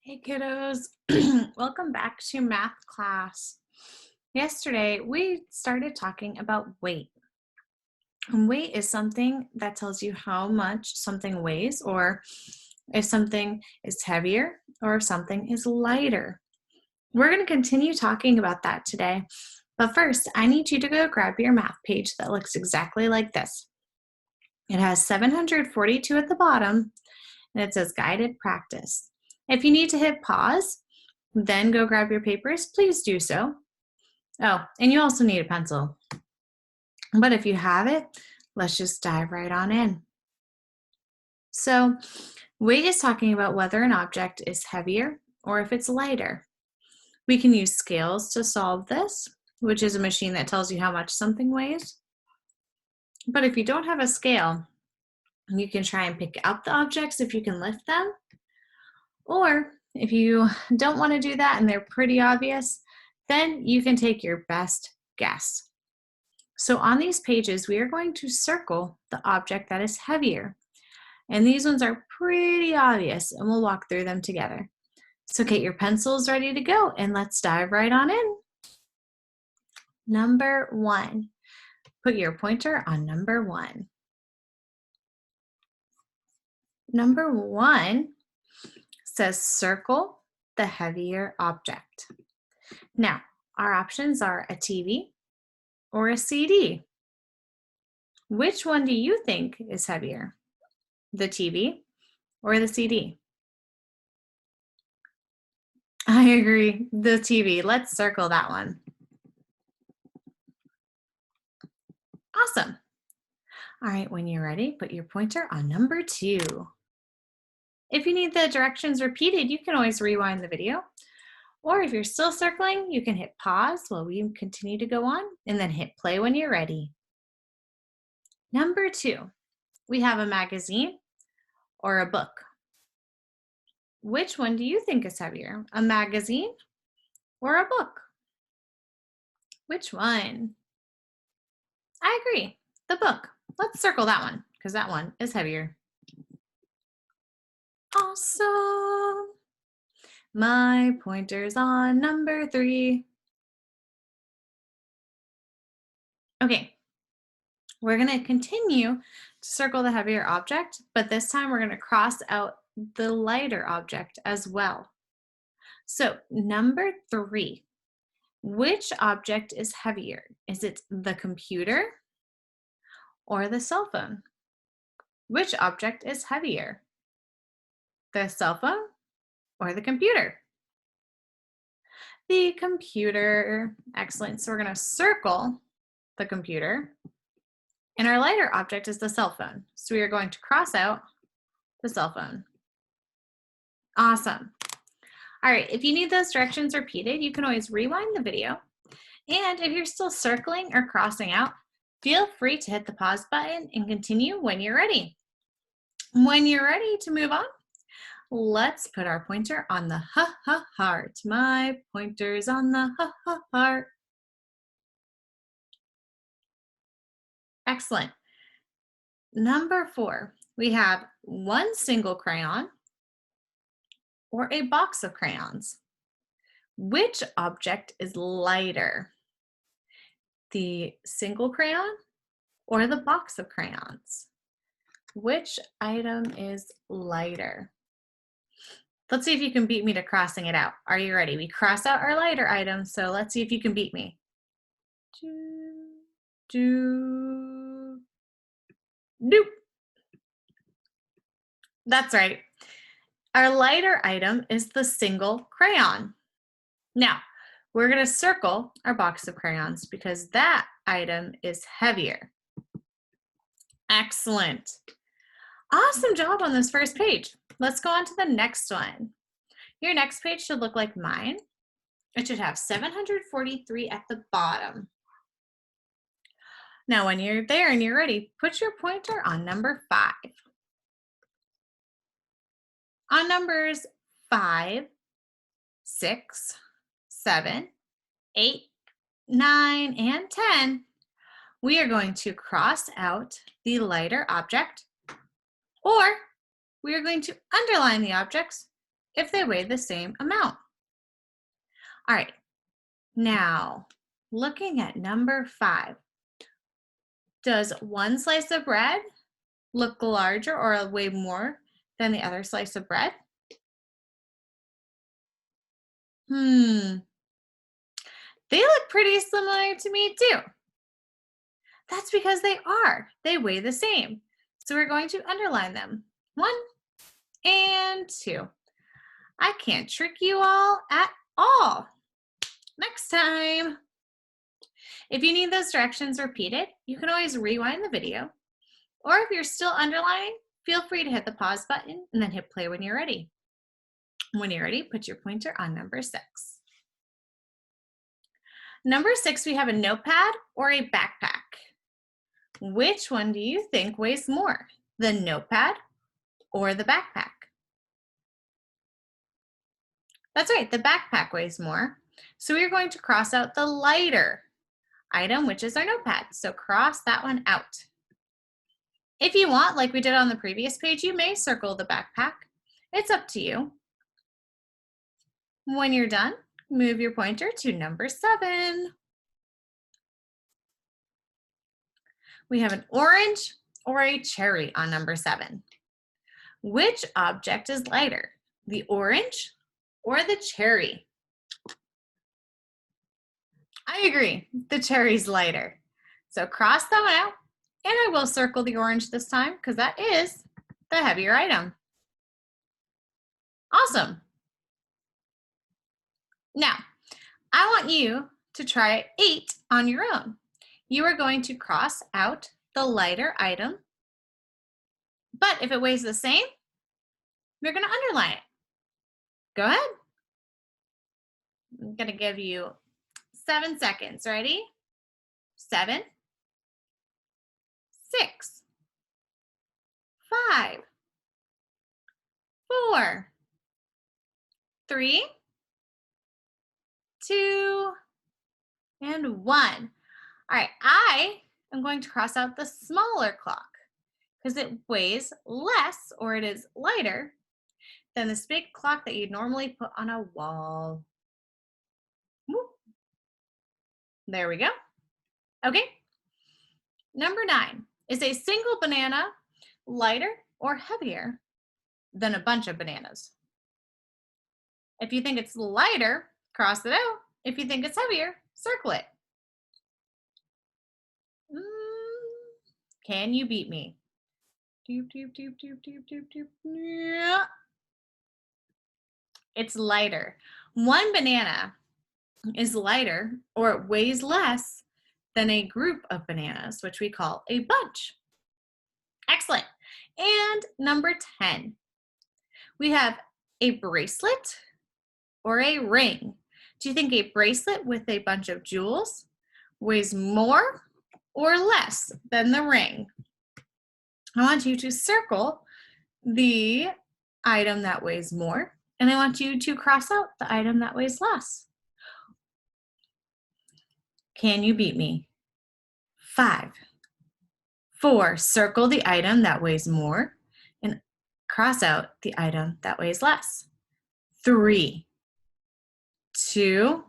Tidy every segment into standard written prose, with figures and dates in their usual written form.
Hey kiddos, welcome back to math class. Yesterday we started talking about weight. And weight is something that tells you how much something weighs, or if something is heavier or if something is lighter. We're going to continue talking about that today. But first, I need you to go grab your math page that looks exactly like this. It has 742 at the bottom, and it says guided practice. If you need to hit pause, then go grab your papers, please do so. Oh, and you also need a pencil. But if you have it, let's just dive right on in. So, weight is talking about whether an object is heavier or if it's lighter. We can use scales to solve this, which is a machine that tells you how much something weighs. But if you don't have a scale, you can try and pick out the objects if you can lift them. Or if you don't want to do that and they're pretty obvious, then you can take your best guess. So on these pages, we are going to circle the object that is heavier. And these ones are pretty obvious, and we'll walk through them together. So get your pencils ready to go, and let's dive right on in. Number 1. Put your pointer on number 1. Number 1 says circle the heavier object. Now, our options are a TV or a CD. Which one do you think is heavier? The TV or the CD? I agree, the TV. Let's circle that one. Awesome. All right, when you're ready, put your pointer on number 2. If you need the directions repeated, you can always rewind the video. Or if you're still circling, you can hit pause while we continue to go on, and then hit play when you're ready. Number 2, we have a magazine or a book. Which one do you think is heavier, a magazine or a book? Which one? I agree, the book. Let's circle that one because that one is heavier. Awesome. My pointer's on number 3. Okay, we're going to continue to circle the heavier object, but this time we're going to cross out the lighter object as well. So number 3, which object is heavier? Is it the computer or the cell phone? Which object is heavier? The cell phone or the computer? The computer. Excellent. So we're going to circle the computer, and our lighter object is the cell phone. So we are going to cross out the cell phone. Awesome. All right, if you need those directions repeated, you can always rewind the video. And if you're still circling or crossing out, feel free to hit the pause button and continue when you're ready. When you're ready to move on, let's put our pointer on the heart. My pointer's on the heart. Excellent. Number 4, we have one single crayon or a box of crayons. Which object is lighter? The single crayon or the box of crayons? Which item is lighter? Let's see if you can beat me to crossing it out. Are you ready? We cross out our lighter item, so let's see if you can beat me. Doop. That's right. Our lighter item is the single crayon. Now, we're going to circle our box of crayons because that item is heavier. Excellent. Awesome job on this first page. Let's go on to the next one. Your next page should look like mine. It should have 743 at the bottom. Now, when you're there and you're ready, put your pointer on number 5. On numbers 5, 6, 7, 8, 9, and 10, we are going to cross out the lighter object, or we are going to underline the objects if they weigh the same amount. All right, now looking at number 5. Does one slice of bread look larger or weigh more than the other slice of bread? They look pretty similar to me too. That's because they are. They weigh the same. So we're going to underline them. 1 and 2. I can't trick you all at all. Next time. If you need those directions repeated, you can always rewind the video. Or if you're still underlining, feel free to hit the pause button and then hit play when you're ready. When you're ready, put your pointer on number 6. Number 6, we have a notepad or a backpack. Which one do you think weighs more, the notepad or the backpack? That's right, the backpack weighs more. So we're going to cross out the lighter item, which is our notepad. So cross that one out. If you want, like we did on the previous page, you may circle the backpack. It's up to you. When you're done, move your pointer to number 7. We have an orange or a cherry on number 7. Which object is lighter, the orange or the cherry? I agree, the cherry's lighter. So cross that one out, and I will circle the orange this time because that is the heavier item. Awesome. Now, I want you to try 8 on your own. You are going to cross out the lighter item, but if it weighs the same, you're going to underline it. Go ahead. I'm going to give you 7 seconds. Ready? 7, 6, 5, 4, 3, 2, and 1. All right, I am going to cross out the smaller clock because it weighs less, or it is lighter than this big clock that you'd normally put on a wall. Whoop. There we go. Okay. Number 9, is a single banana lighter or heavier than a bunch of bananas? If you think it's lighter, cross it out. If you think it's heavier, circle it. Can you beat me? Doop, doop, doop, doop, doop, doop, doop. Yeah. It's lighter. One banana is lighter, or it weighs less than a group of bananas, which we call a bunch. Excellent. And number 10, we have a bracelet or a ring. Do you think a bracelet with a bunch of jewels weighs more or less than the ring? I want you to circle the item that weighs more, and I want you to cross out the item that weighs less. Can you beat me? 5, 4, circle the item that weighs more and cross out the item that weighs less. 3, 2,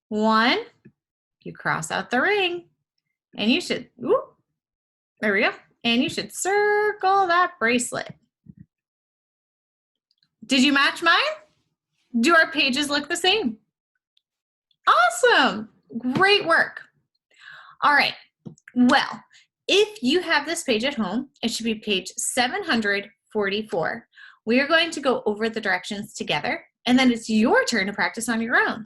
1, you cross out the ring, and you should, there we go, and you should circle that bracelet. Did you match mine? Do our pages look the same? Awesome, great work. All right, well, if you have this page at home, it should be page 744. We are going to go over the directions together, and then it's your turn to practice on your own.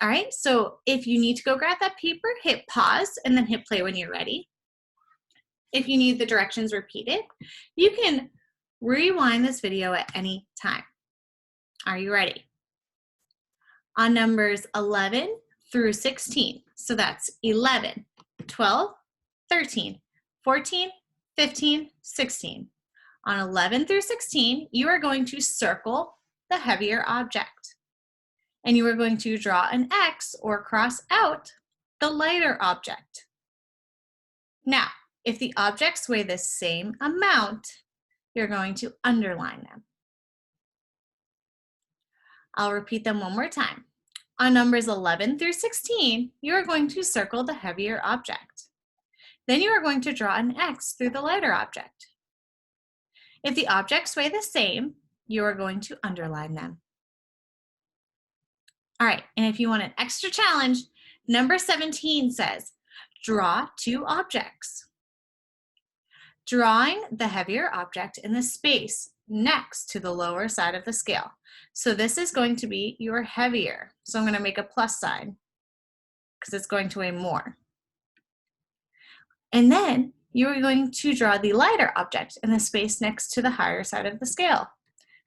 All right, so if you need to go grab that paper, hit pause and then hit play when you're ready. If you need the directions repeated, you can rewind this video at any time. Are you ready? On numbers 11 through 16, so that's 11, 12, 13, 14, 15, 16. On 11 through 16, you are going to circle the heavier object, and you are going to draw an X or cross out the lighter object. Now, if the objects weigh the same amount, you're going to underline them. I'll repeat them one more time. On numbers 11 through 16, you are going to circle the heavier object. Then you are going to draw an X through the lighter object. If the objects weigh the same, you are going to underline them. All right, and if you want an extra challenge, number 17 says, draw two objects. Drawing the heavier object in the space next to the lower side of the scale. So this is going to be your heavier. So I'm going to make a plus sign because it's going to weigh more. And then you're going to draw the lighter object in the space next to the higher side of the scale.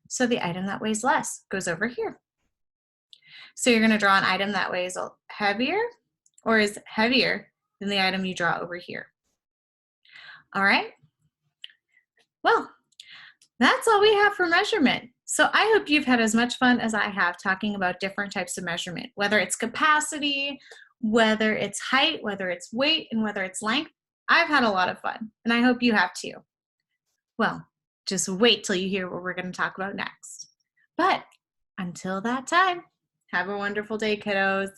So the item that weighs less goes over here. So you're going to draw an item that weighs heavier or is heavier than the item you draw over here. All right. Well, that's all we have for measurement. So I hope you've had as much fun as I have talking about different types of measurement, whether it's capacity, whether it's height, whether it's weight, and whether it's length. I've had a lot of fun, and I hope you have too. Well, just wait till you hear what we're going to talk about next. But until that time, have a wonderful day, kiddos.